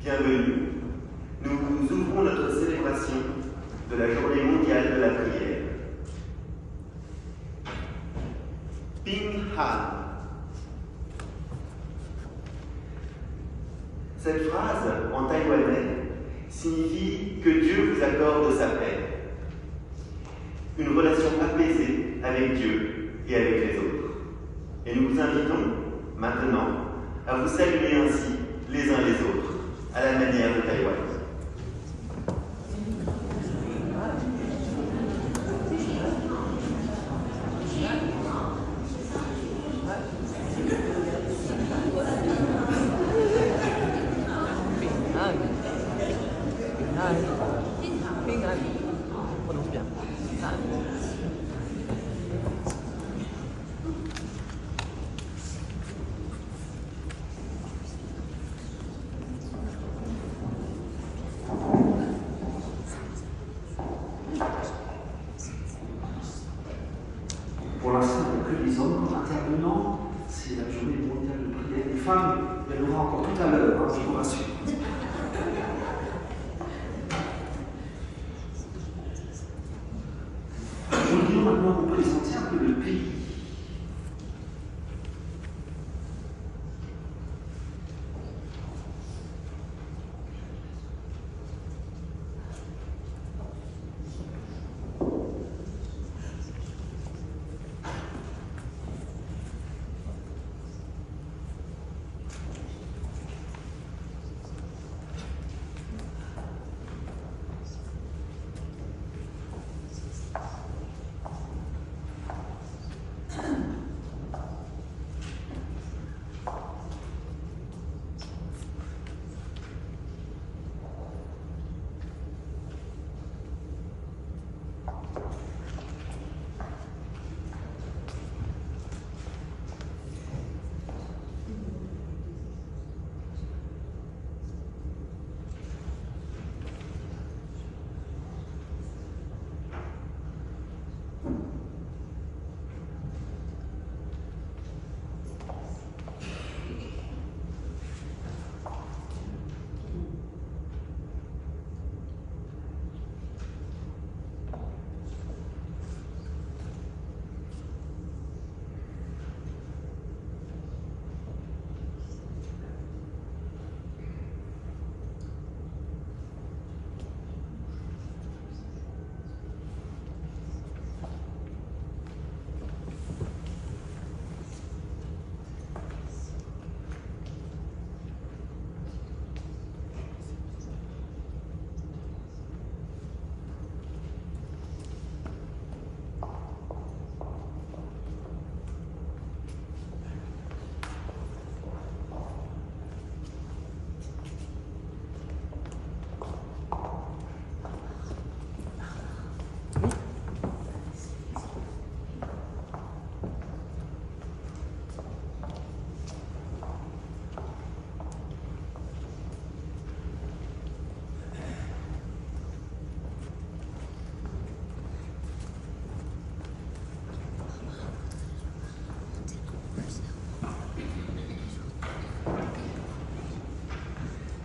Bienvenue, nous ouvrons notre célébration de la Journée mondiale de la prière. Ping Han. Cette phrase en taïwanais signifie que Dieu vous accorde sa paix. Une relation apaisée avec Dieu et avec les autres. Et nous vous invitons maintenant à vous saluer ainsi les uns les autres, à la manière de Taïwan. Pour l'instant, il n'y a que les hommes intervenants. C'est la journée mondiale de prière des femmes. Il y en aura encore tout à l'heure, hein, je vous rassure. Nous voudrions maintenant vous présenter un peu le pays.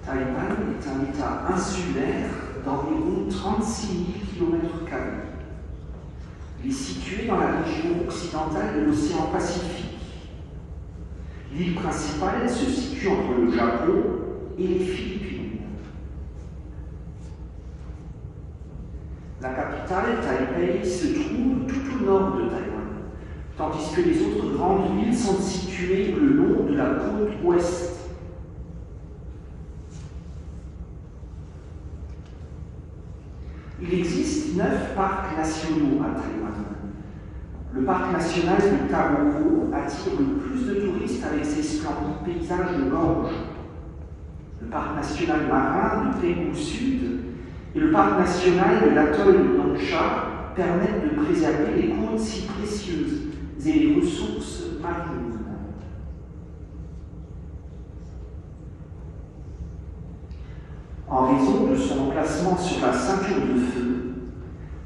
Taïwan est un État insulaire d'environ 36 000 km². Il est situé dans la région occidentale de l'océan Pacifique. L'île principale se situe entre le Japon et les Philippines. La capitale, Taipei, se trouve tout au nord de Taïwan, tandis que les autres grandes villes sont situées le long de la côte ouest. Il existe 9 parcs nationaux à Taïwan. Le parc national de Taroko attire le plus de touristes avec ses splendides paysages de gorge. Le parc national marin de Pegu Sud et le parc national de l'atoll d'Onsha permettent de préserver les côtes si précieuses et les ressources marines. En raison de son emplacement sur la ceinture de feu,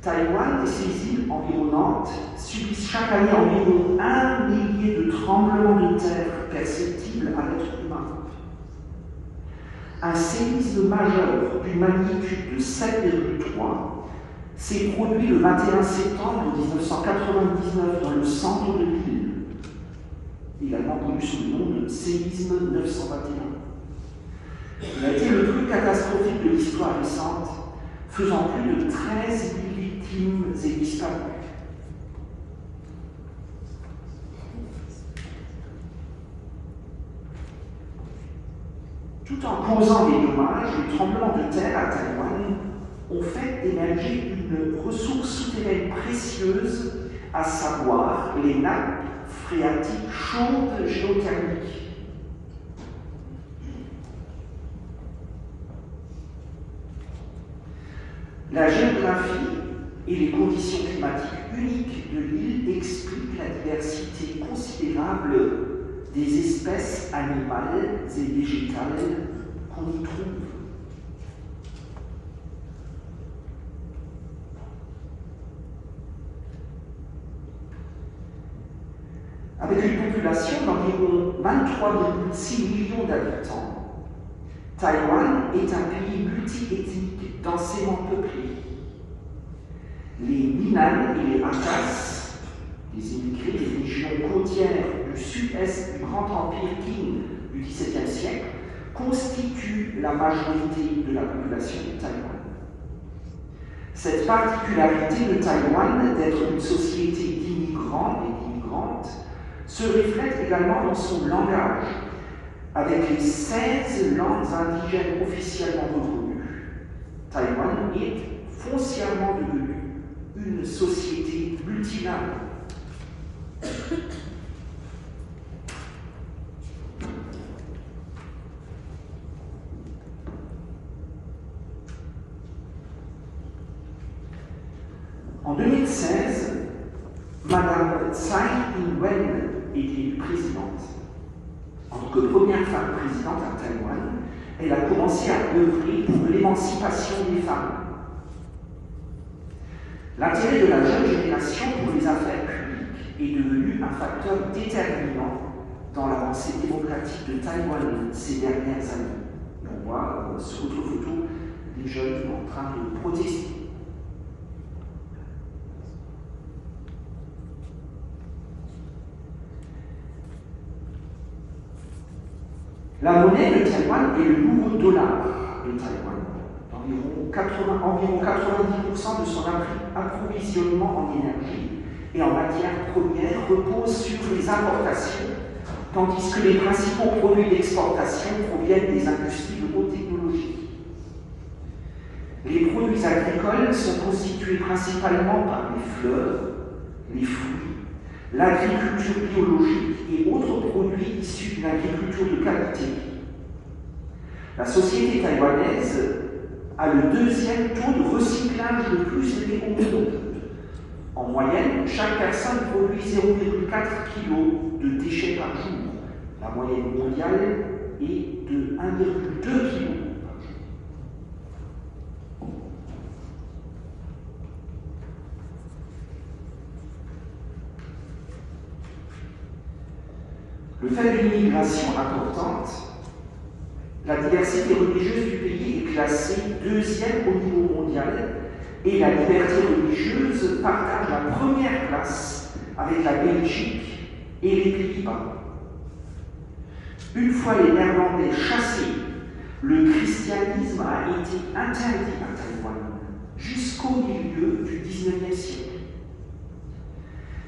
Taïwan et ses îles environnantes subissent chaque année environ 1 millier de tremblements de terre perceptibles à l'être humain. un séisme majeur d'une magnitude de 7,3 s'est produit le 21 septembre 1999 dans le centre de l'île, également connu sous le nom de séisme 921. Il a été le plus catastrophique de l'histoire récente, faisant plus de 13 000 victimes et disparus. Tout en causant des dommages, les tremblements de terre à Taïwan ont fait émerger une ressource souterraine précieuse, à savoir les nappes phréatiques chaudes géothermiques. La géographie et les conditions climatiques uniques de l'île expliquent la diversité considérable des espèces animales et végétales qu'on y trouve. Avec une population d'environ 23,6 millions d'habitants, Taïwan est un pays multiethnique densément peuplé. Les Minnan et les Akas, les immigrés des régions côtières du sud-est du grand empire Qing du XVIIe siècle, constituent la majorité de la population de Taïwan. Cette particularité de Taïwan d'être une société d'immigrants et d'immigrante se reflète également dans son langage, avec les 16 langues indigènes officiellement reconnues. Taïwan est foncièrement devenue une société multilingue. En 2016, Madame Tsai Ing-wen est élue présidente. En tant que première femme présidente à Taïwan, elle a commencé à œuvrer pour l'émancipation des femmes. L'intérêt de la jeune génération pour les affaires publiques est devenu un facteur déterminant dans l'avancée démocratique de Taïwan ces dernières années. On voit sur votre photo des jeunes en train de protester. La monnaie de Taïwan est le nouveau dollar de Taïwan. Environ 90% de son approvisionnement en énergie et en matières premières repose sur les importations, tandis que les principaux produits d'exportation proviennent des industries de haute technologie. Les produits agricoles sont constitués principalement par les fleurs, les fruits, l'agriculture biologique et autres produits issus d'une agriculture de qualité. La société taïwanaise a le deuxième taux de recyclage le plus élevé au monde. En moyenne, chaque personne produit 0,4 kg de déchets par jour. La moyenne mondiale est de 1,2 kg par jour. Le fait d'une immigration importante, la diversité religieuse du pays est classée deuxième au niveau mondial et la liberté religieuse partage la première place avec la Belgique et les Pays-Bas. Une fois les Néerlandais chassés, le christianisme a été interdit à Taïwan jusqu'au milieu du XIXe siècle.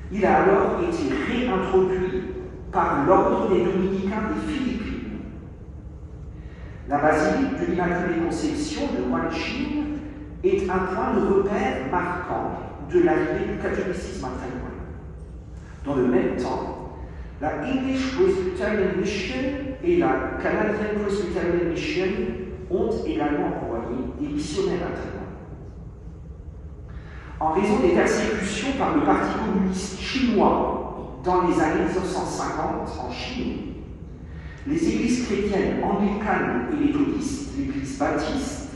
Il a alors été réintroduit par l'ordre des dominicains des Philippines. La basilique de l'Immaculée Conception de Wanqing est un point de repère marquant de l'arrivée du catholicisme à Taïwan. Dans le même temps, la English Presbyterian Mission et la Canadian Presbyterian Mission ont également envoyé des missionnaires à Taïwan. En raison des persécutions par le Parti communiste chinois dans les années 1950 en Chine, les églises chrétiennes anglicanes et méthodistes, l'église baptiste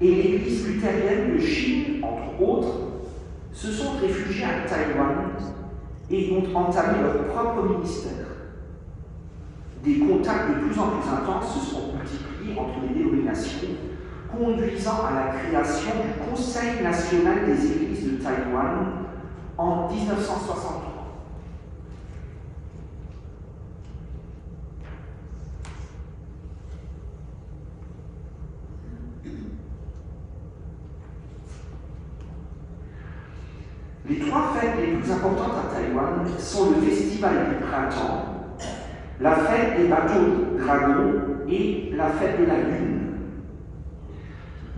et l'église luthérienne de Chine, entre autres, se sont réfugiées à Taïwan et ont entamé leur propre ministère. Des contacts de plus en plus intenses se sont multipliés entre les dénominations, conduisant à la création du Conseil national des églises de Taïwan en 1963. Les trois fêtes les plus importantes à Taïwan sont le Festival du Printemps, la fête des bateaux dragons et la fête de la Lune.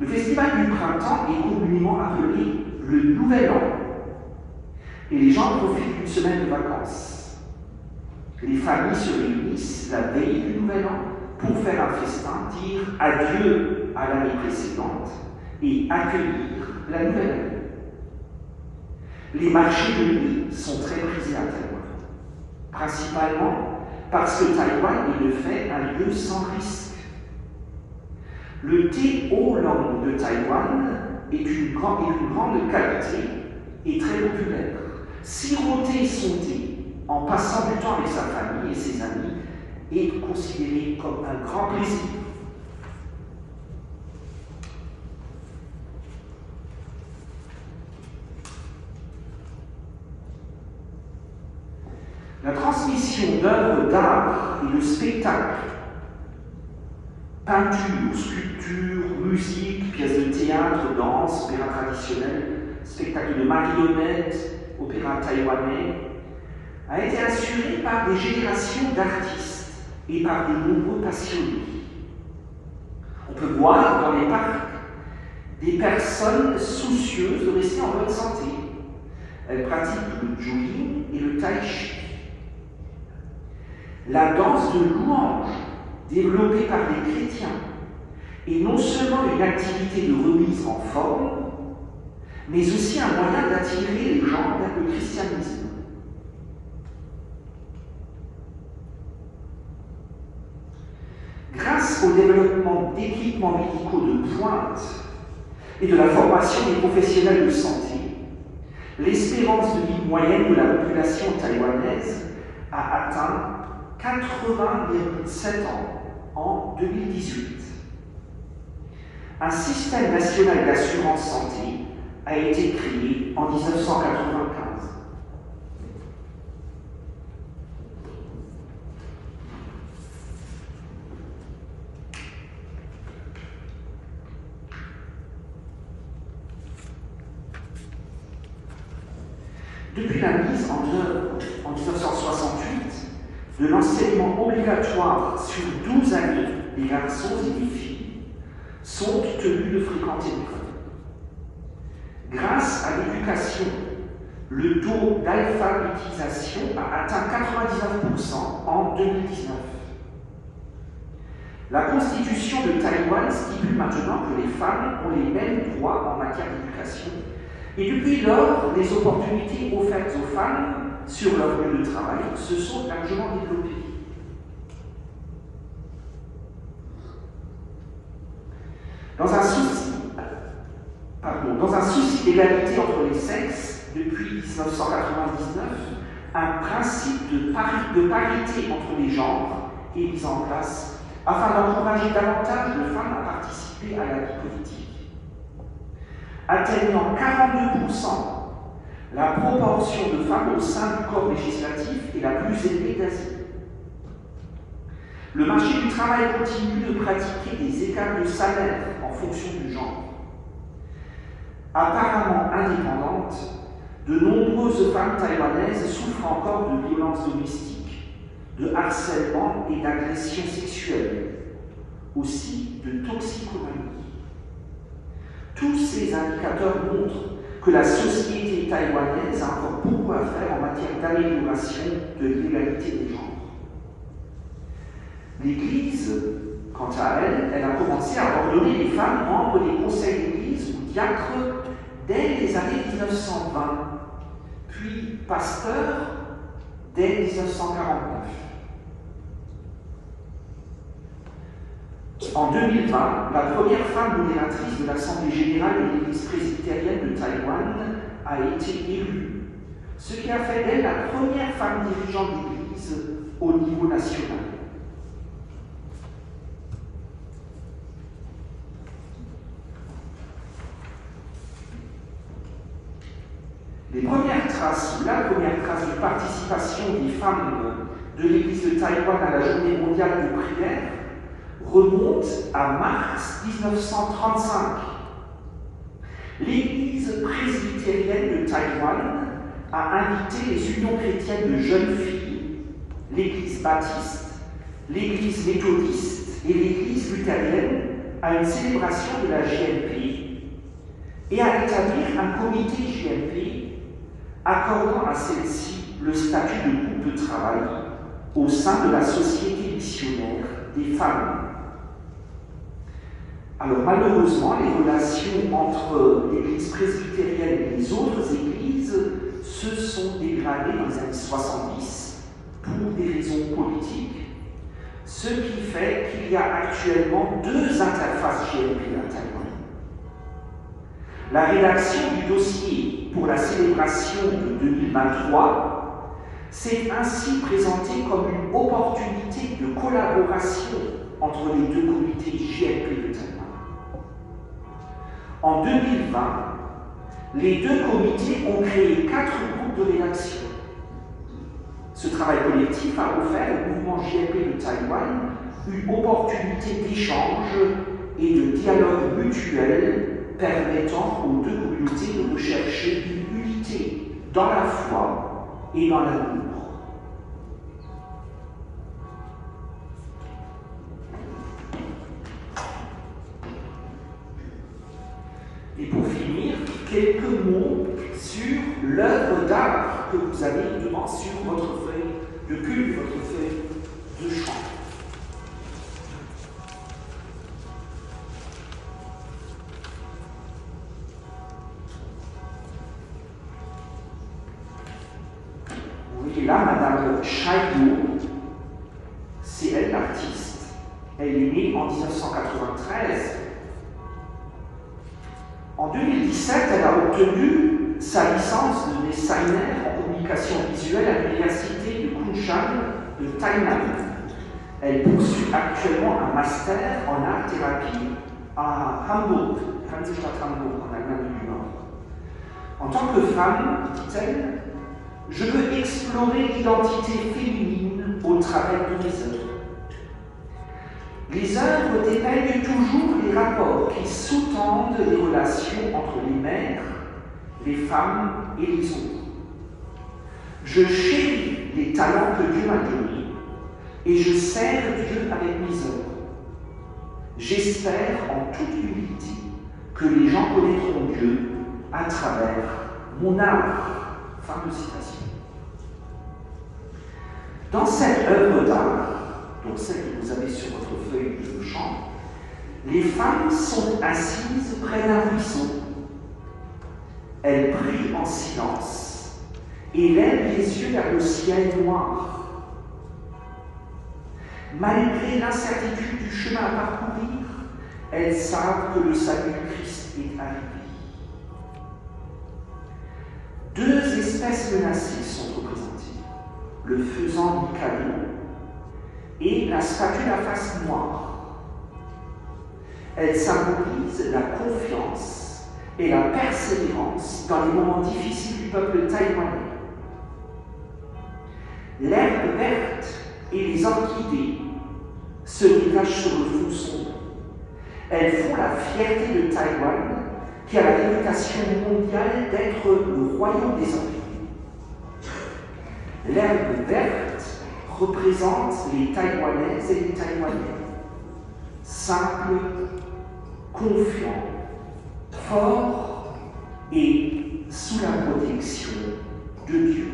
Le Festival du Printemps est communément appelé le Nouvel An et les gens profitent d'une semaine de vacances. Les familles se réunissent la veille du Nouvel An pour faire un festin, dire adieu à l'année précédente et accueillir la nouvelle année. Les marchés de nuit sont très prisés à Taïwan, principalement parce que Taïwan est de fait un lieu sans risque. Le thé oolong de Taïwan est une grande qualité et très populaire. Siroter son thé en passant du temps avec sa famille et ses amis est considéré comme un grand plaisir. La transmission d'œuvres d'art et de spectacles, peinture, sculpture, musique, pièces de théâtre, danse, opéra traditionnel, spectacle de marionnettes, opéra taïwanais, a été assurée par des générations d'artistes et par de nombreux passionnés. On peut voir dans les parcs des personnes soucieuses de rester en bonne santé. Elles pratiquent le jogging et le tai chi. La danse de louange, développée par les chrétiens, est non seulement une activité de remise en forme, mais aussi un moyen d'attirer les gens vers le christianisme. Grâce au développement d'équipements médicaux de pointe et de la formation des professionnels de santé, l'espérance de vie moyenne de la population taïwanaise a atteint 80,7 ans en 2018. Un système national d'assurance santé a été créé en 1995. Depuis la mise en œuvre en 1968 de l'enseignement obligatoire sur 12 années des garçons et des filles sont tenus de fréquenter l'école. Grâce à l'éducation, le taux d'alphabétisation a atteint 99% en 2019. La Constitution de Taïwan stipule maintenant que les femmes ont les mêmes droits en matière d'éducation et depuis lors, les opportunités offertes aux femmes sur leur lieu de travail se sont largement développées. Dans un souci d'égalité entre les sexes, depuis 1999, un principe de parité entre les genres est mis en place afin d'encourager davantage de femmes à participer à la vie politique. Atteignant 42%, la proportion de femmes au sein du corps législatif est la plus élevée d'Asie. Le marché du travail continue de pratiquer des écarts de salaire en fonction du genre. Apparemment indépendantes, de nombreuses femmes taïwanaises souffrent encore de violences domestiques, de harcèlement et d'agressions sexuelles, aussi de toxicomanie. Tous ces indicateurs montrent que la société taïwanaise a encore beaucoup à faire en matière d'amélioration de l'égalité des genres. L'Église, quant à elle, elle a commencé à ordonner les femmes membres des conseils d'église ou diacres dès les années 1920, puis pasteurs dès 1949. En 2020, la première femme modératrice de l'Assemblée générale de l'Église presbytérienne de Taïwan a été élue, ce qui a fait d'elle la première femme dirigeante d'Église au niveau national. Les premières traces, ou la première trace de participation des femmes de l'Église de Taïwan à la Journée mondiale de prière remonte à mars 1935. L'Église presbytérienne de Taïwan a invité les unions chrétiennes de jeunes filles, l'Église baptiste, l'Église méthodiste et l'Église luthérienne à une célébration de la JMP et à établir un comité JMP accordant à celle-ci le statut de groupe de travail au sein de la Société missionnaire des femmes. Alors malheureusement, les relations entre l'Église presbytérienne et les autres églises se sont dégradées dans les années 70 pour des raisons politiques, ce qui fait qu'il y a actuellement 2 interfaces JMP à Taïwan. La rédaction du dossier pour la célébration de 2023 s'est ainsi présentée comme une opportunité de collaboration entre les 2 comités JMP de Taïwan. En 2020, les 2 comités ont créé 4 groupes de rédaction. Ce travail collectif a offert au mouvement JMP de Taïwan une opportunité d'échange et de dialogue mutuel permettant aux 2 communautés de rechercher une unité dans la foi et dans l'amour. Et pour finir, quelques mots sur l'œuvre d'art que vous avez devant sur votre feuille de culte, votre feuille de chant. Vous voyez là, Madame Chaillot, c'est elle l'artiste. Elle est née en 1993. En 2017, elle a obtenu sa licence de designer en communication visuelle à l'université de Kunshan de Tainan. Elle poursuit actuellement un master en art-thérapie à Hamburg, Hansestadt Hamburg, en Allemagne du Nord. En tant que femme, dit-elle, je veux explorer l'identité féminine au travers de mes œuvres. Les œuvres dépeignent toujours les rapports qui sous-tendent les relations entre les mères, les femmes et les autres. Je chéris les talents que Dieu m'a donnés et je sers Dieu avec mes œuvres. J'espère en toute humilité que les gens connaîtront Dieu à travers mon art. Fin de citation. Dans cette œuvre d'art, donc celle que vous avez sur votre feuille de chant, les femmes sont assises près d'un ruisseau. Elles prient en silence et lèvent les yeux vers le ciel noir. Malgré l'incertitude du chemin à parcourir, elles savent que le salut du Christ est arrivé. 2 espèces menacées sont représentées, le faisan Mikado et la statue à face noire. Elle symbolise la confiance et la persévérance dans les moments difficiles du peuple taïwanais. L'herbe verte et les orchidées se détachent sur le fond sombre. Elles font la fierté de Taïwan, qui a la réputation mondiale d'être le royaume des orchidées. L'herbe verte représente les Taïwanaises et les Taïwanais, simples, confiants, forts et sous la protection de Dieu.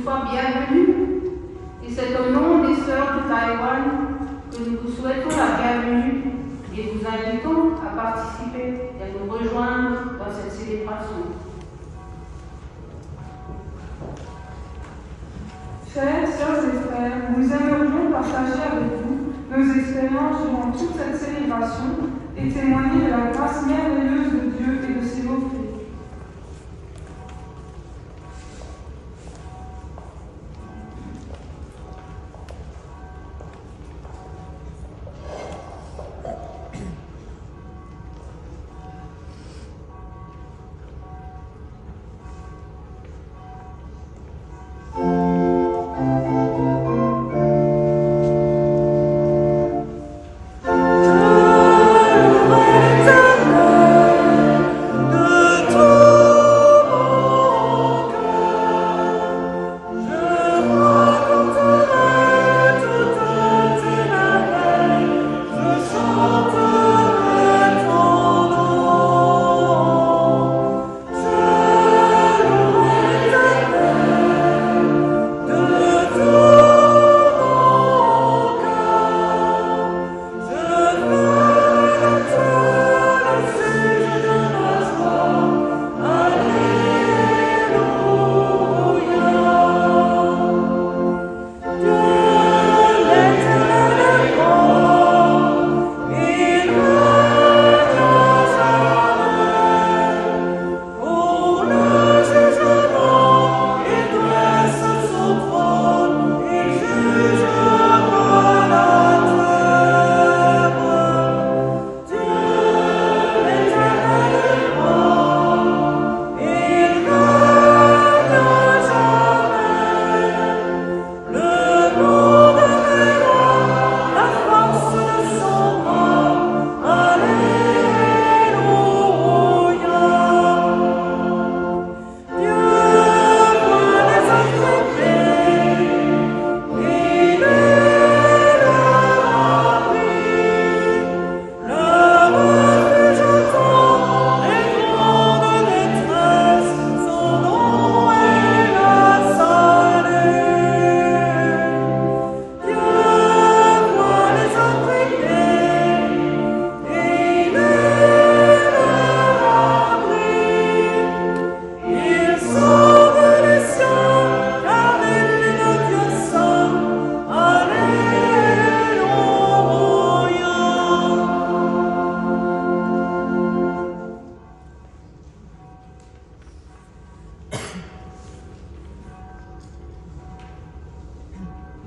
fois bienvenue. Et c'est au nom des sœurs de Taïwan que nous vous souhaitons la bienvenue et vous invitons à participer et à nous rejoindre dans cette célébration. Chers sœurs et frères, nous aimerions partager avec vous nos expériences durant toute cette célébration et témoigner de la grâce merveilleuse de Dieu et de ses mots faits.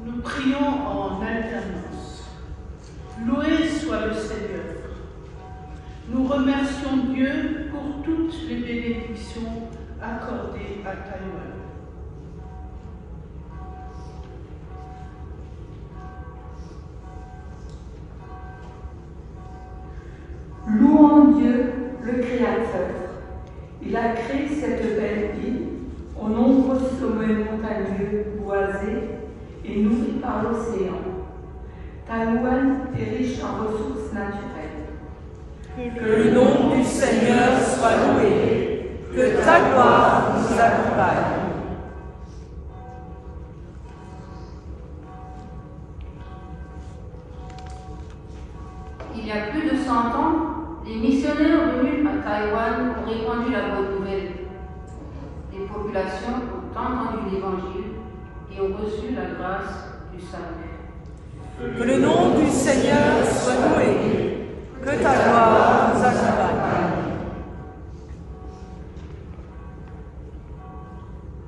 Nous prions en alternance. Loué soit le Seigneur. Nous remercions Dieu pour toutes les bénédictions accordées à Taïwan. Louons Dieu, le Créateur. Il a créé cette belle île aux nombreux sommets montagneux boisés et nourris par l'océan. Taïwan est riche en ressources naturelles. Que le nom du Seigneur soit loué, que ta gloire nous accompagne. Il y a plus de 100 ans, les missionnaires venus à Taïwan ont répandu la bonne nouvelle. Les populations ont entendu l'Évangile et ont reçu la grâce du salut. Que le nom du Seigneur soit loué, que ta gloire nous accompagne.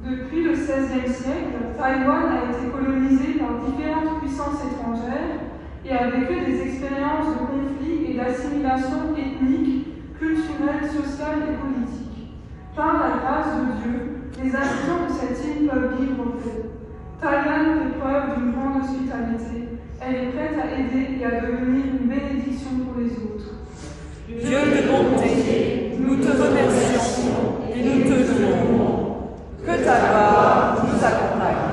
Depuis le XVIe siècle, Taïwan a été colonisé par différentes puissances étrangères et a vécu des expériences de conflits et d'assimilation ethnique, culturelle, sociale et politique. Par la grâce de Dieu, les habitants de cette île peuvent vivre en paix. Taïwan fait preuve d'une grande hospitalité. Elle est prête à aider et à devenir une bénédiction pour les autres. Dieu de bonté, nous te remercions et nous te louons. Que ta gloire nous accompagne.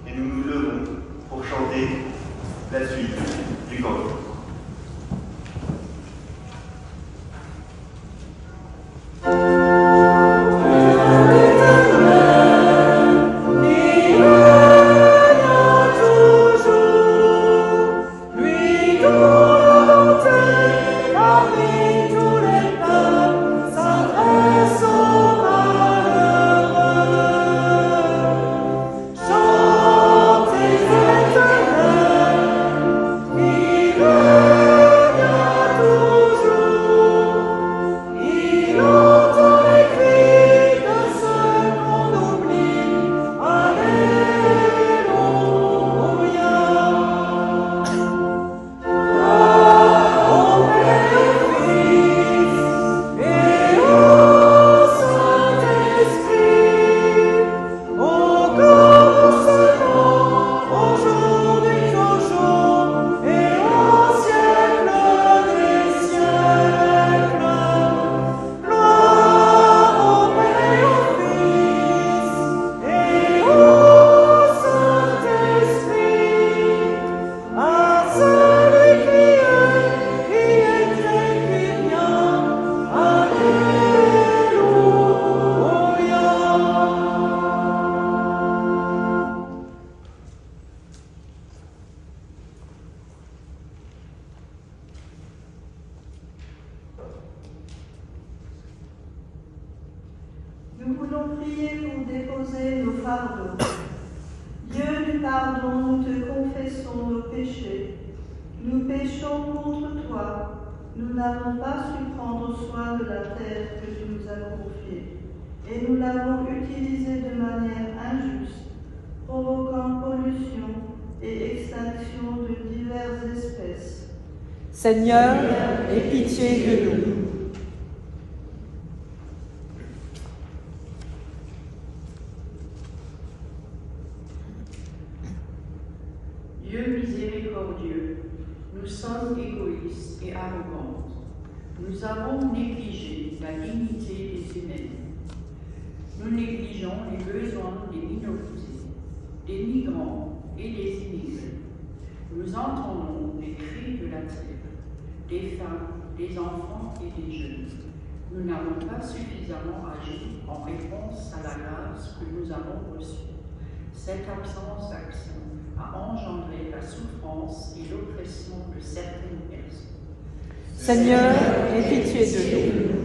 Et nous nous levons pour chanter la suite du cantique. Thank Nous voulons prier pour déposer nos fardeaux. Dieu du pardon, nous te confessons nos péchés. Nous péchons contre toi. Nous n'avons pas su prendre soin de la terre que tu nous as confiée, et nous l'avons utilisée de manière injuste, provoquant pollution et extinction de diverses espèces. Seigneur, aie pitié de nous. Dieu miséricordieux, nous sommes égoïstes et arrogantes. Nous avons négligé la dignité des humains. Nous négligeons les besoins des minorités, des migrants et des immigrés. Nous entendons les cris de la terre, des femmes, des enfants et des jeunes. Nous n'avons pas suffisamment agi en réponse à la grâce que nous avons reçue. Cette absence d'action a engendré la souffrance et l'oppression de certaines personnes. Seigneur, aie pitié de nous.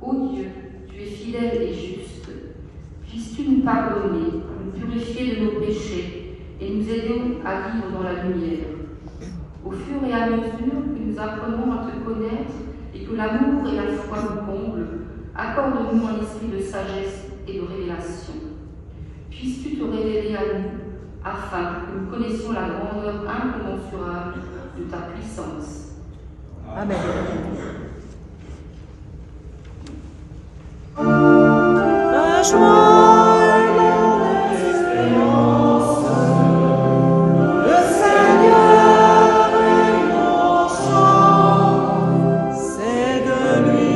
Ô Dieu, tu es fidèle et juste. Puisses-tu nous pardonner, nous purifier de nos péchés et nous aider à vivre dans la lumière. Au fur et à mesure que nous apprenons à te connaître et que l'amour et la foi nous comblent, accorde-nous un esprit de sagesse et de révélation. Puisses-tu te révéler à nous, afin que nous connaissions la grandeur incommensurable de ta puissance. Amen. La joie et l'espérance, le Seigneur est mon chant, c'est de lui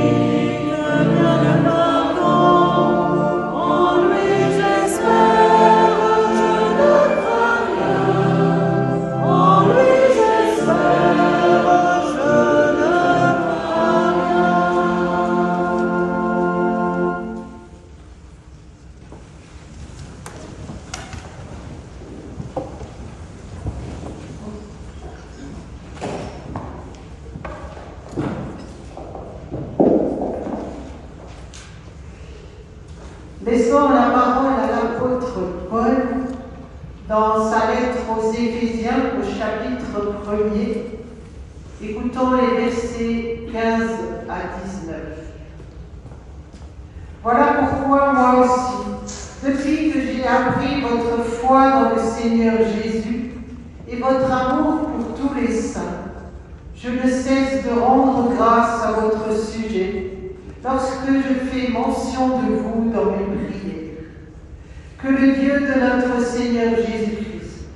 que vient le pardon, en lui j'espère, je ne crains rien, en lui j'espère, je ne crains rien. Laissons la parole à l'apôtre Paul dans sa lettre aux Éphésiens au chapitre 1er. Écoutons les versets 15 à 19. Voilà pourquoi moi aussi, depuis que j'ai appris votre foi dans le Seigneur Jésus et votre amour pour tous les saints, je ne cesse de rendre grâce à votre sujet lorsque je fais mention de vous dans mes prières. Que le Dieu de notre Seigneur Jésus-Christ,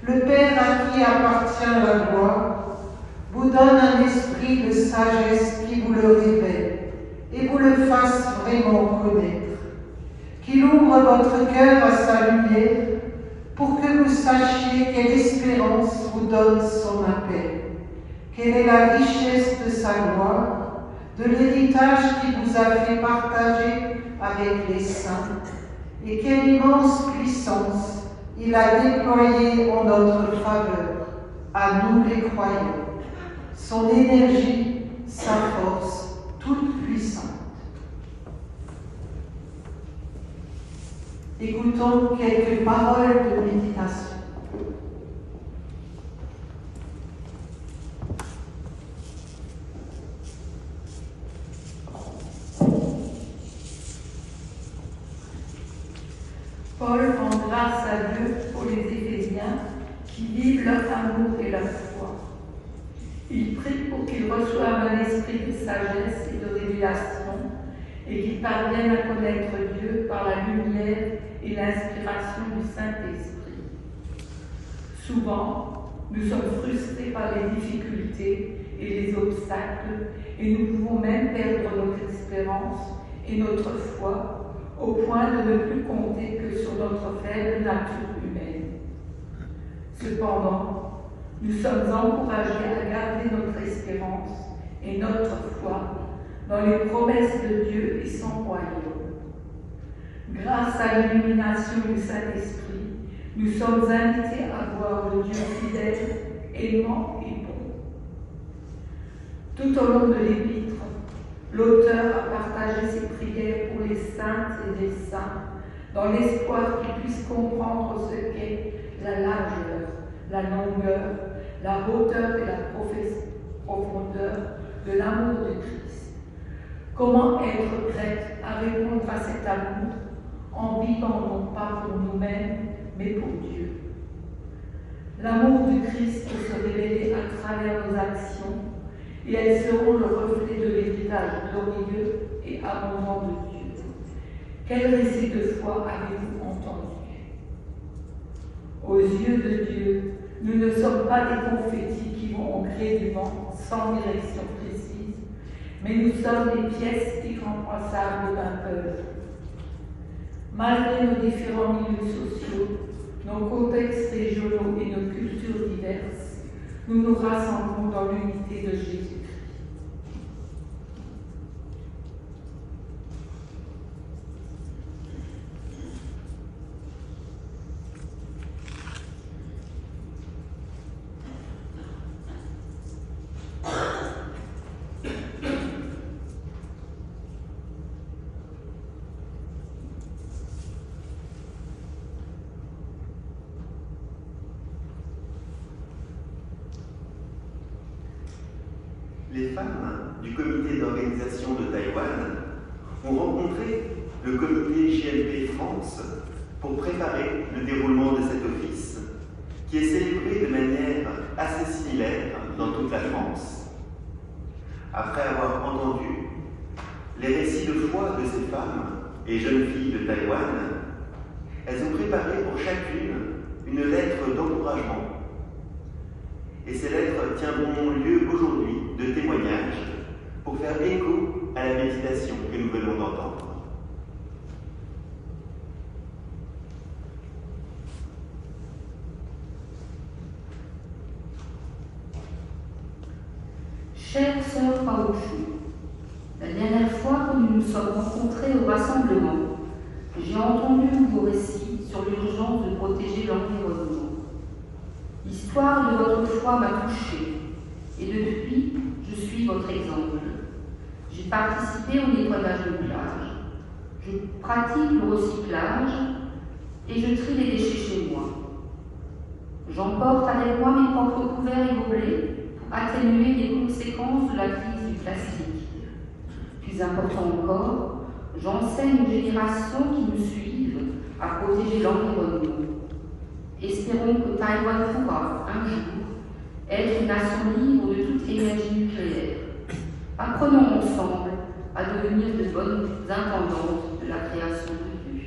le Père à qui appartient la gloire, vous donne un esprit de sagesse qui vous le révèle et vous le fasse vraiment connaître, qu'il ouvre votre cœur à sa lumière pour que vous sachiez quelle espérance vous donne son appel, quelle est la richesse de sa gloire, de l'héritage qu'il vous a fait partager avec les saints, et quelle immense puissance il a déployée en notre faveur, à nous les croyants, son énergie, sa force, toute puissante. Écoutons quelques paroles de méditation. Paul rend grâce à Dieu pour les Éphésiens qui vivent leur amour et leur foi. Il prie pour qu'ils reçoivent un esprit de sagesse et de révélation et qu'ils parviennent à connaître Dieu par la lumière et l'inspiration du Saint-Esprit. Souvent, nous sommes frustrés par les difficultés et les obstacles, et nous pouvons même perdre notre espérance et notre foi au point de ne plus compter que sur notre faible nature humaine. Cependant, nous sommes encouragés à garder notre espérance et notre foi dans les promesses de Dieu et son royaume. Grâce à l'illumination du Saint-Esprit, nous sommes invités à voir le Dieu fidèle, aimant et bon. Tout au long de l'Épître, l'auteur a partagé ses prières pour les saintes et les saints, dans l'espoir qu'ils puissent comprendre ce qu'est la largeur, la longueur, la hauteur et la profondeur de l'amour de Christ. Comment être prête à répondre à cet amour en vivant non pas pour nous-mêmes, mais pour Dieu. L'amour du Christ peut se révéler à travers nos actions et elles seront le reflet de l'héritage glorieux et abondant de Dieu. Quel récit de foi avez-vous entendu? Aux yeux de Dieu, nous ne sommes pas des confettis qui vont au gré du vent sans direction précise, mais nous sommes des pièces irremplaçables d'un peuple. Malgré nos différents milieux sociaux, nos contextes régionaux et nos cultures diverses, nous nous rassemblons dans l'unité de Jésus. Les femmes du comité d'organisation de Taïwan ont rencontré le comité JLP France pour préparer le déroulement de cet office qui est célébré de manière assez similaire dans toute la France. Après avoir entendu les récits de foi de ces femmes et jeunes filles de Taïwan, elles ont préparé pour chacune une lettre d'encouragement. Et ces lettres tiendront lieu aujourd'hui de témoignage pour faire écho à la méditation que nous venons d'entendre. Chère sœur Paochu, la dernière fois que nous nous sommes rencontrés au rassemblement, j'ai entendu vos récits sur l'urgence de protéger l'environnement. L'histoire de votre foi m'a touchée, et depuis, je suis votre exemple. J'ai participé au nettoyage de plage, je pratique le recyclage et je trie les déchets chez moi. J'emporte avec moi mes propres couverts et gobelets pour atténuer les conséquences de la crise du plastique. Plus important encore, j'enseigne aux générations qui nous suivent à protéger l'environnement. Espérons que Taïwan pourra, un jour, être une nation libre de toute énergie nucléaire. Apprenons ensemble à devenir de bonnes intendantes de la création de Dieu.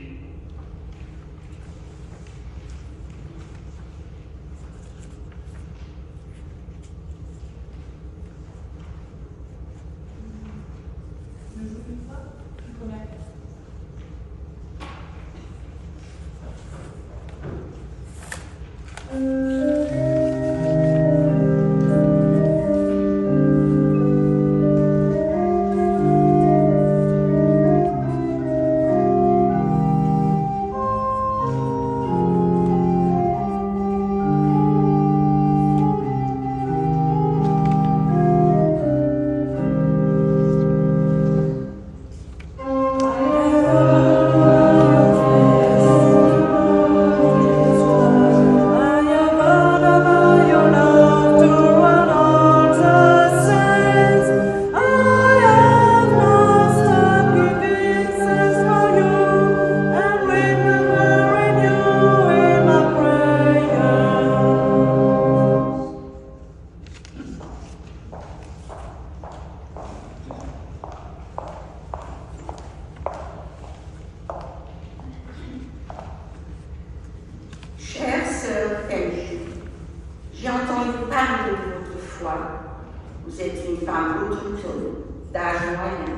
Vous êtes une femme autochtone, d'âge moyen.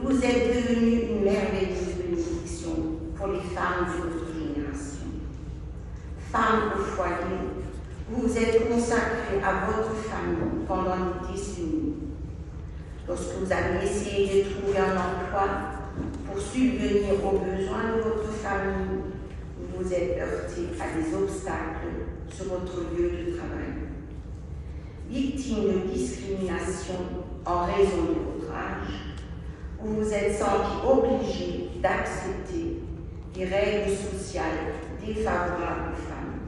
Vous êtes devenue une merveilleuse bénédiction pour les femmes de votre génération. Femme au foyer, vous vous êtes consacrée à votre famille pendant des décennies. Lorsque vous avez essayé de trouver un emploi pour subvenir aux besoins de votre famille, vous vous êtes heurté à des obstacles sur votre lieu de travail. Victime de discrimination en raison de votre âge, vous vous êtes senti obligé d'accepter des règles sociales défavorables aux femmes.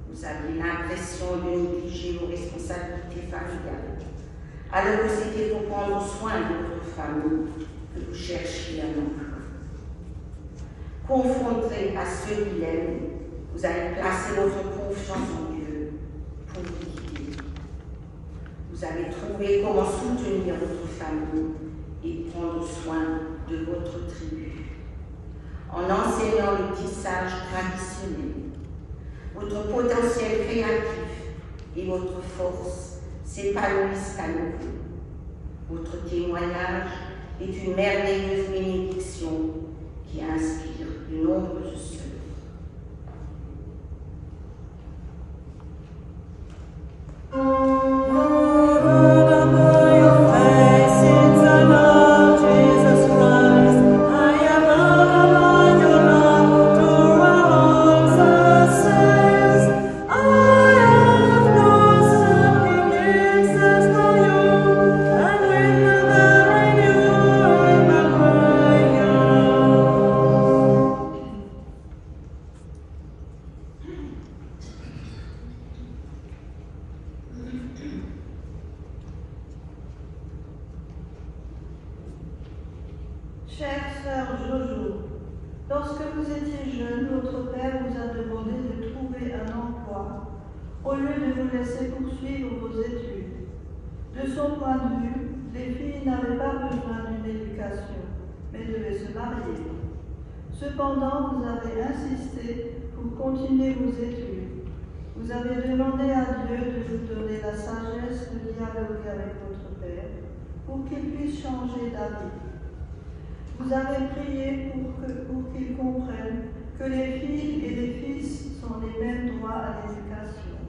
Vous avez l'impression de négliger vos responsabilités familiales, alors que c'était pour prendre soin de votre famille que vous cherchiez un emploi. Confronté à ce dilemme, vous avez placé votre confiance en Dieu pour vous guider. Vous avez trouvé comment soutenir votre famille et prendre soin de votre tribu. En enseignant le tissage traditionnel, votre potentiel créatif et votre force s'épanouissent à nouveau. Votre témoignage est une merveilleuse bénédiction qui inspire de nombreuses sœurs. Chère sœur Jojo, lorsque vous étiez jeune, votre père vous a demandé de trouver un emploi au lieu de vous laisser poursuivre vos études. De son point de vue, les filles n'avaient pas besoin d'une éducation, mais devaient se marier. Cependant, vous avez insisté pour continuer vos études. Vous avez demandé à Dieu de vous donner la sagesse de dialoguer avec votre père pour qu'il puisse changer d'avis. Vous avez prié pour qu'ils comprennent que les filles et les fils sont les mêmes droits à l'éducation.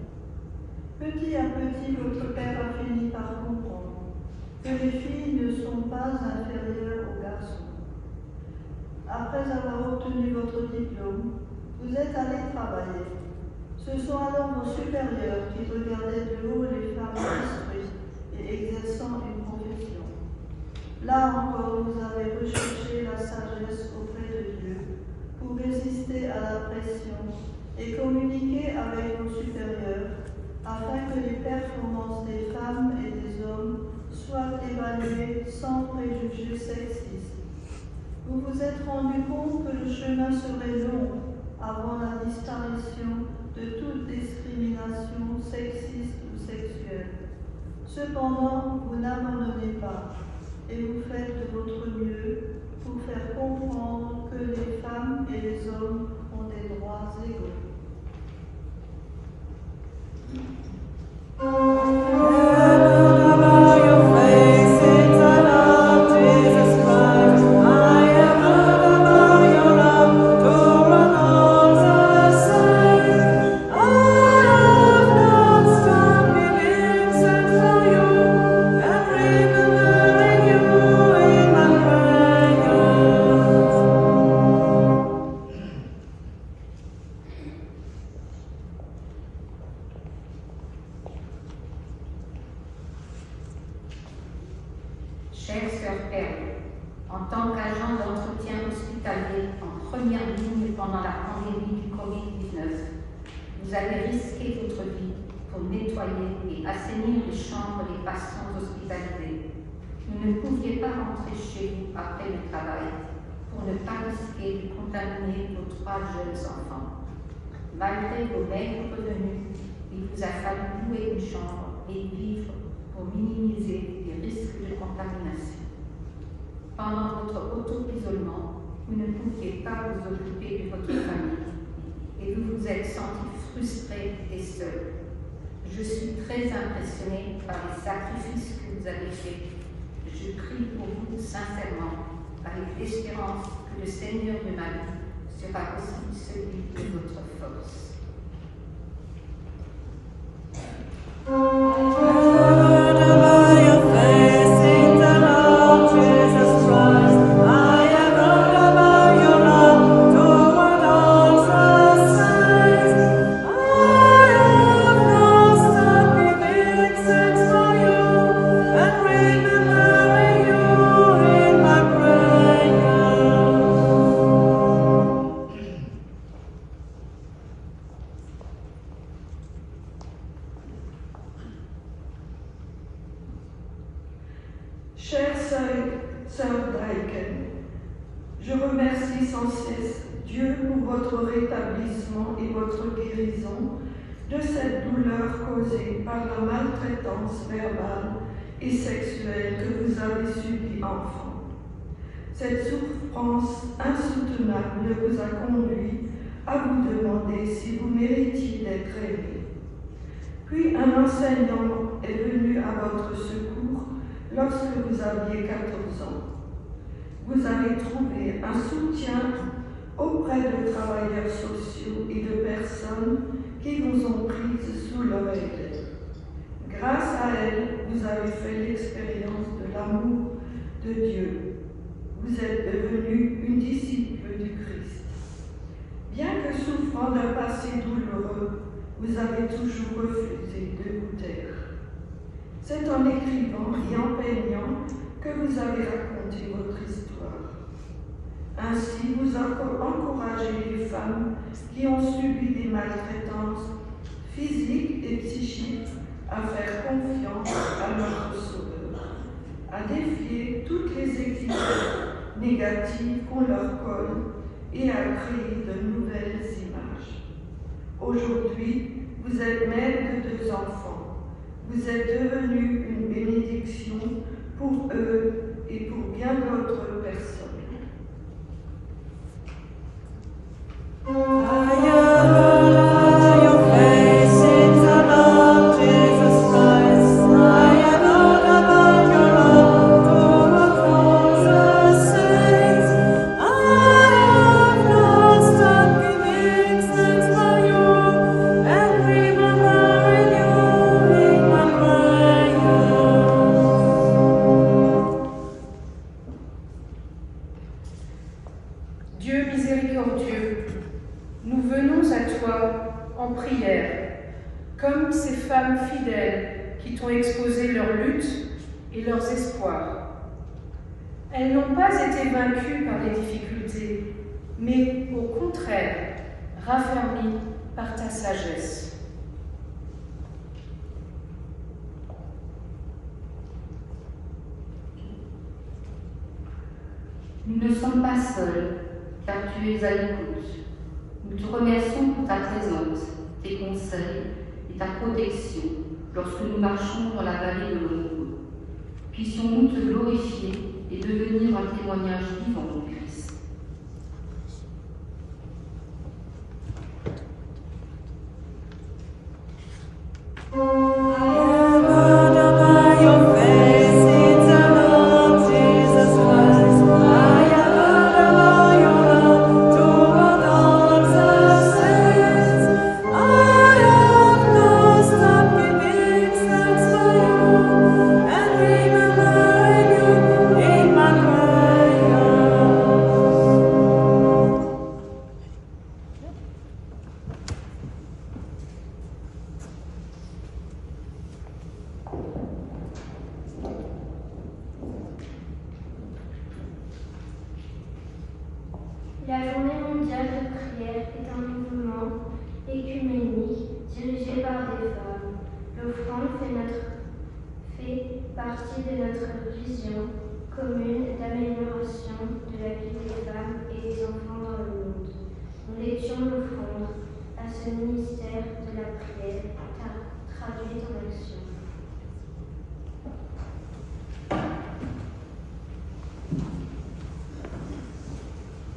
Petit à petit, votre père a fini par comprendre que les filles ne sont pas inférieures aux garçons. Après avoir obtenu votre diplôme, vous êtes allé travailler. Ce sont alors vos supérieurs qui regardaient de haut les femmes instruites et exerçant une profession. Là encore, vous avez recherché la sagesse auprès de Dieu pour résister à la pression et communiquer avec vos supérieurs afin que les performances des femmes et des hommes soient évaluées sans préjugés sexistes. Vous vous êtes rendu compte que le chemin serait long avant la disparition de toute discrimination sexiste ou sexuelle. Cependant, vous n'abandonnez pas et vous faites de votre mieux pour faire comprendre que les femmes et les hommes ont des droits égaux. Chère sœur Perle, en tant qu'agent d'entretien hospitalier en première ligne pendant la pandémie du Covid-19, vous avez risqué votre vie pour nettoyer et assainir les chambres des patients hospitalisés. Vous ne pouviez pas rentrer chez vous après le travail pour ne pas risquer de contaminer vos 3 jeunes enfants. Malgré vos maigres revenus, il vous a fallu louer une chambre et vivre pour minimiser les risques de contamination. Pendant votre auto-isolement, vous ne pouviez pas vous occuper de votre famille et vous vous êtes senti frustré et seul. Je Je suis très impressionnée par les sacrifices que vous avez faits. Je prie pour vous sincèrement, avec l'espérance que le Seigneur de ma vie sera aussi celui de votre force. Chère sœur Daiken, je remercie sans cesse Dieu pour votre rétablissement et votre guérison de cette douleur causée par la maltraitance verbale et sexuelle que vous avez subie enfant. Cette souffrance insoutenable vous a conduit à vous demander si vous méritiez d'être aimé. Puis un enseignant est venu à votre secours lorsque vous aviez 14 ans. Vous avez trouvé un soutien auprès de travailleurs sociaux et de personnes qui vous ont prises sous leur aile. Grâce à elles, vous avez fait l'expérience de l'amour de Dieu. Vous êtes devenu une disciple du Christ. Bien que souffrant d'un passé douloureux, vous avez toujours refusé de vous taire. C'est en écrivant et en peignant que vous avez raconté votre histoire. Ainsi, vous encouragez les femmes qui ont subi des maltraitances physiques et psychiques à faire confiance à notre Sauveur, à défier toutes les exigences négatives qu'on leur colle et à créer de nouvelles images. Aujourd'hui, vous êtes mère de 2 enfants. Vous êtes devenue une bénédiction pour eux et pour bien d'autres personnes. Dieu miséricordieux, nous venons à toi en prière, comme ces femmes fidèles qui t'ont exposé leurs luttes et leurs espoirs. Elles n'ont pas été vaincues par les difficultés, mais au contraire, raffermies par ta sagesse. Nous ne sommes pas seuls, car tu es à l'écoute. Nous te remercions pour ta présence, tes conseils et ta protection lorsque nous marchons dans la vallée de l'ombre. Puissions-nous te glorifier et devenir un témoignage vivant du Christ. La journée mondiale de prière est un mouvement écuménique dirigé par des femmes. L'offrande fait partie de notre vision commune d'amélioration de la vie des femmes et des enfants dans le monde. Nous l'étions l'offrande à ce ministère de la prière traduit en action.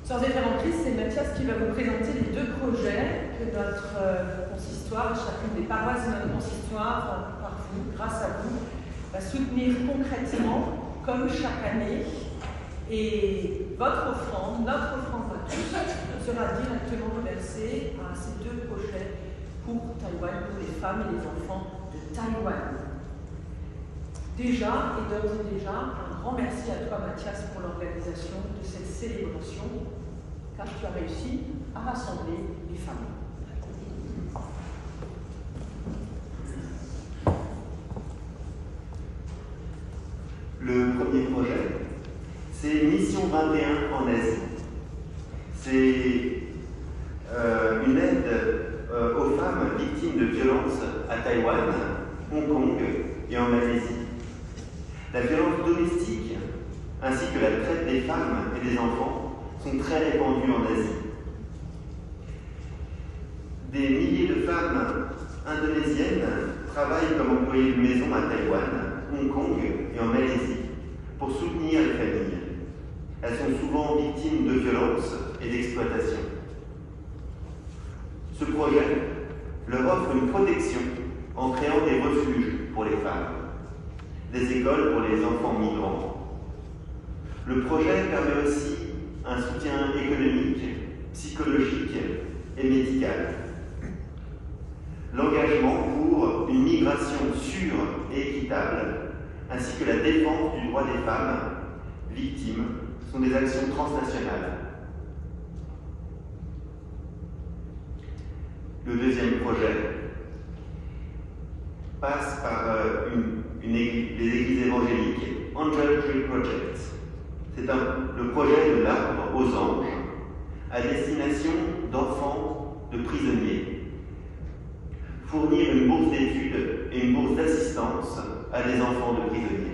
Sœurs et frères en Christ, c'est Mathias qui va vous présenter les 2 projets que notre consistoire, chacune des paroisses de notre consistoire, par vous, grâce à vous, va soutenir concrètement, comme chaque année, et votre offrande, notre offrande à tous, sera directement reversée à ces deux projets pour Taïwan, pour les femmes et les enfants de Taïwan. Déjà, et d'ores et déjà, un grand merci à toi, Mathias, pour l'organisation de cette célébration, car tu as réussi à rassembler les familles. Le premier projet, c'est Mission 21 en Asie. C'est une aide aux femmes victimes de violences à Taïwan, Hong Kong et en Malaisie. La violence domestique ainsi que la traite des femmes et des enfants sont très répandues en Asie. Des milliers de femmes indonésiennes travaillent comme employées de maison à Taïwan, Hong Kong et en Malaisie pour soutenir les familles. Elles sont souvent victimes de violences et d'exploitation. Ce projet leur offre une protection en créant des refuges pour les femmes, des écoles pour les enfants migrants. Le projet permet aussi un soutien économique, psychologique et médical. L'engagement pour une migration sûre et équitable, ainsi que la défense du droit des femmes victimes, sont des actions transnationales. Le deuxième projet passe par les églises évangéliques Angel Tree Project. C'est le projet de l'arbre aux anges à destination d'enfants de prisonniers. Fournir une bourse d'études et une bourse d'assistance à des enfants de prisonniers.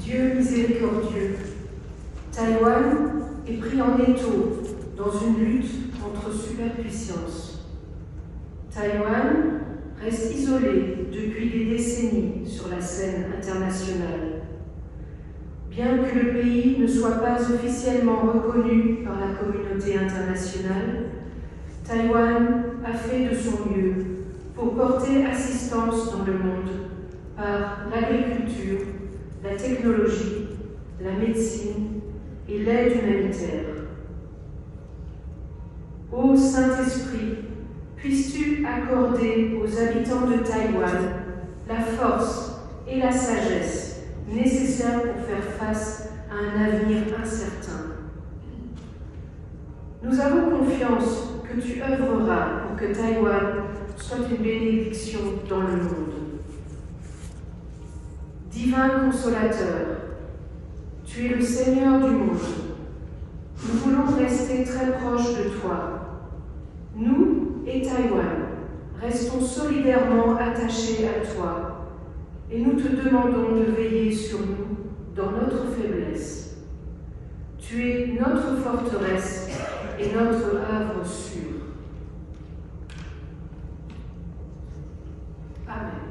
Dieu miséricordieux, Taïwan est pris en superpuissance. Taïwan reste isolé depuis des décennies sur la scène internationale. Bien que le pays ne soit pas officiellement reconnu par la communauté internationale, Taïwan a fait de son mieux pour porter assistance dans le monde par l'agriculture, la technologie, la médecine et l'aide humanitaire. Ô Saint-Esprit, puisses-tu accorder aux habitants de Taïwan la force et la sagesse nécessaires pour faire face à un avenir incertain. Nous avons confiance que tu œuvreras pour que Taïwan soit une bénédiction dans le monde. Divin Consolateur, tu es le Seigneur du monde. Nous voulons rester très proches de toi. Nous et Taïwan restons solidairement attachés à toi et nous te demandons de veiller sur nous dans notre faiblesse. Tu es notre forteresse et notre havre sûr. Amen.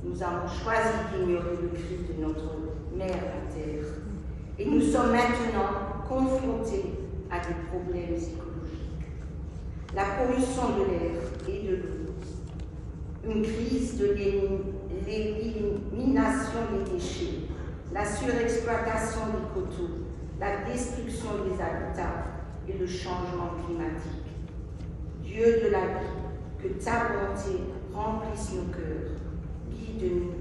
Nous avons choisi d'ignorer le cri de notre mère la terre et nous sommes maintenant confrontés à des problèmes écologiques. La pollution de l'air et de l'eau, une crise de l'élimination des déchets, la surexploitation des coteaux, la destruction des habitats et le changement climatique. Dieu de la vie, que ta bonté remplisse nos cœurs. Guide-nous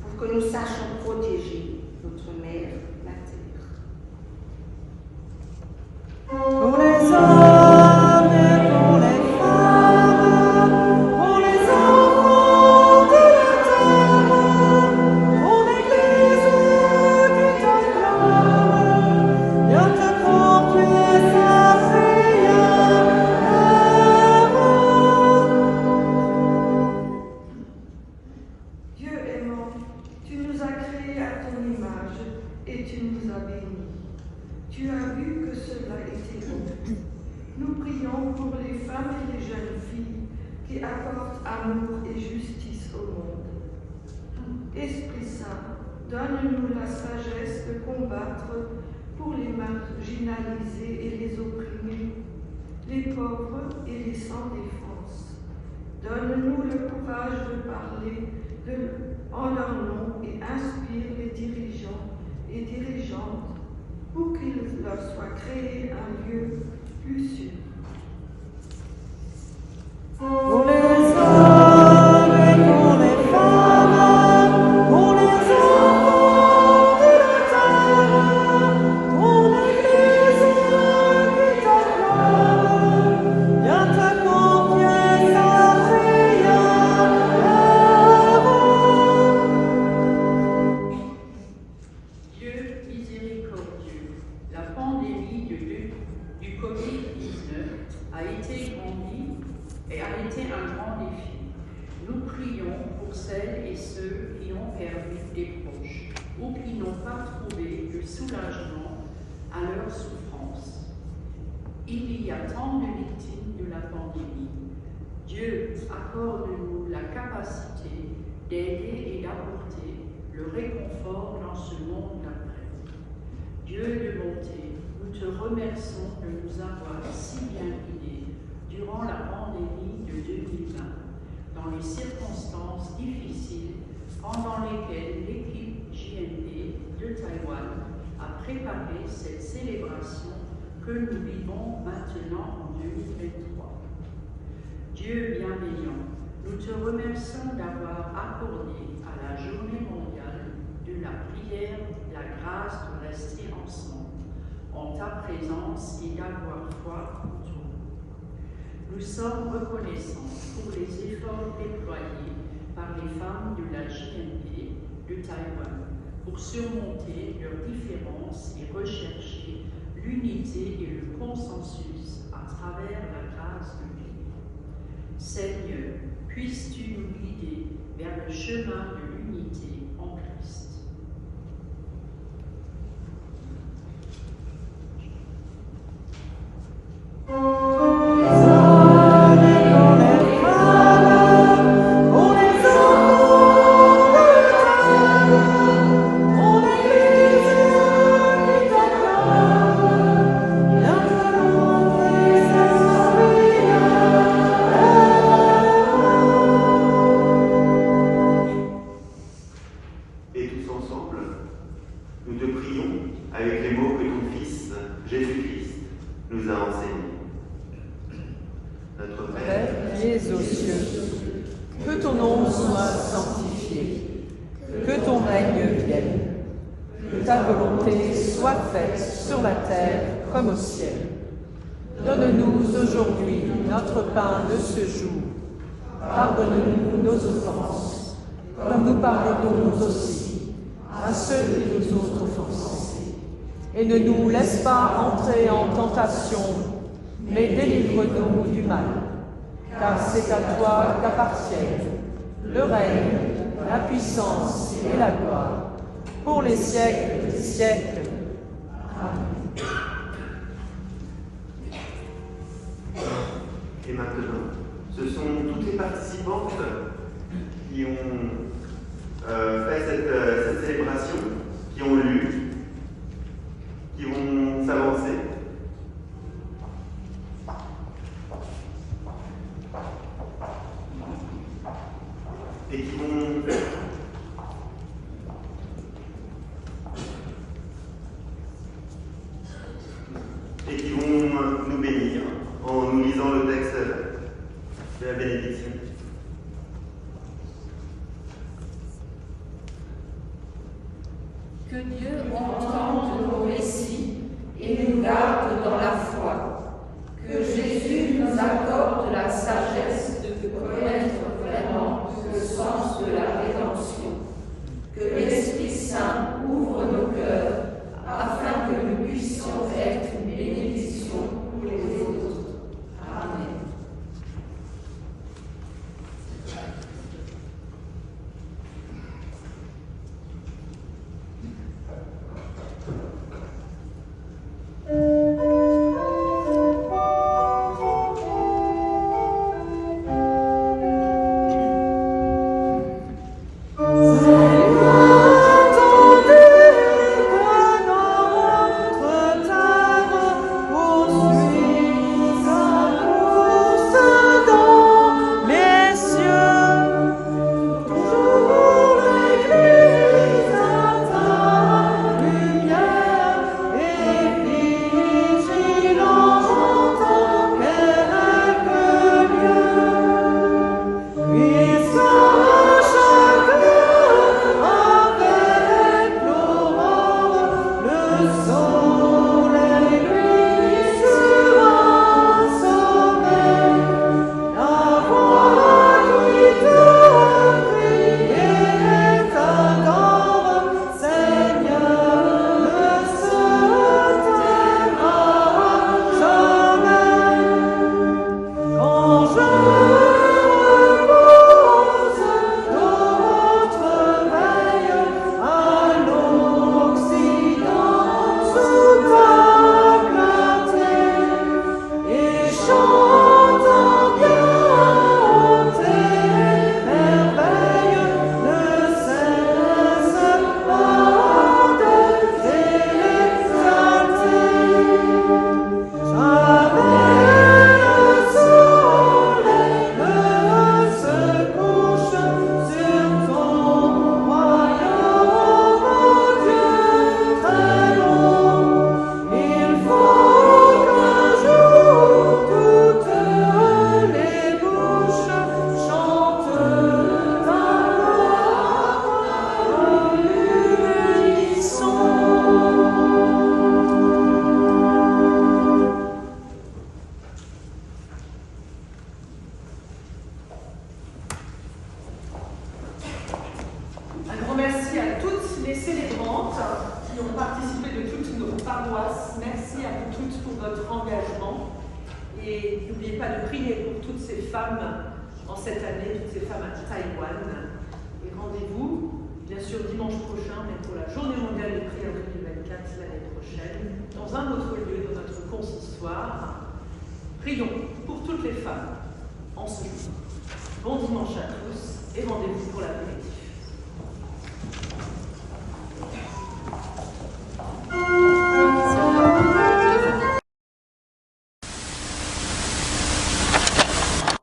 pour que nous sachions protéger notre mère, la terre. Pour les hommes et pour les femmes, pour les enfants de la terre, pour l'Église qui t'acclame, viens te confier sa prière. Dieu aimant, tu nous as créés à ton image et tu nous as bénis. Tu as vu que cela était bon. Nous prions pour les femmes et les jeunes filles qui apportent amour et justice au monde. Esprit Saint, donne-nous la sagesse de combattre pour les marginalisés et les opprimés, les pauvres et les sans défense. Donne-nous le courage de parler en leur nom et inspire les dirigeants et dirigeantes pour qu'il leur soit créé un lieu plus sûr. Pour les hommes et pour les femmes, pour les enfants de la terre, pour l'Église qui t'acclame, viens te confier sa prière. Dieu miséricordieux, la pandémie du Covid-19 a été grandie et a été un grand défi. Nous prions pour celles et ceux qui ont perdu des proches ou qui n'ont pas trouvé de soulagement à leur souffrance. Il y a tant de victimes de la pandémie. Dieu accorde-nous la capacité d'aider et d'apporter le réconfort dans ce monde d'après. Dieu de bonté, nous te remercions de nous avoir si bien guidés durant la pandémie de 2020, dans les circonstances difficiles pendant lesquelles l'équipe JNP de Taïwan a préparé cette célébration que nous vivons maintenant en 2023. Dieu bienveillant, nous te remercions d'avoir accordé à la journée mondiale de la prière la grâce de rester ensemble en ta présence et d'avoir foi en toi. Nous sommes reconnaissants pour les efforts déployés par les femmes de la JMP de Taïwan pour surmonter leurs différences et rechercher l'unité et le consensus à travers la grâce de Dieu. Seigneur, puisses-tu nous guider vers le chemin de l'unité en Christ. Donne-nous aujourd'hui notre pain de ce jour. Pardonne-nous nos offenses, comme nous pardonnons aussi à ceux qui nous ont offensés. Et ne nous laisse pas entrer en tentation, mais délivre-nous du mal. Car c'est à toi qu'appartiennent le règne, la puissance et la gloire, pour les siècles des siècles. Amen. Et maintenant, ce sont toutes les participantes qui ont fait cette célébration, qui ont lu, qui vont s'avancer. Et qui vont nous bénir en nous lisant le texte de la bénédiction. Que Dieu entende nos récits et nous garde dans la foi. Que Jésus nous accorde la sagesse de connaître vraiment le sens de la rédemption. Que l'Esprit Saint ouvre nos cœurs afin que nous puissions être une bénédiction pour les autres. Amen. femmes en cette année, toutes ces femmes à Taïwan. Et rendez-vous, bien sûr, dimanche prochain, mais pour la Journée mondiale des prières 2024 l'année prochaine, dans un autre lieu, dans notre consistoire. Prions pour toutes les femmes en ce jour. Bon dimanche à tous et rendez-vous pour la prière.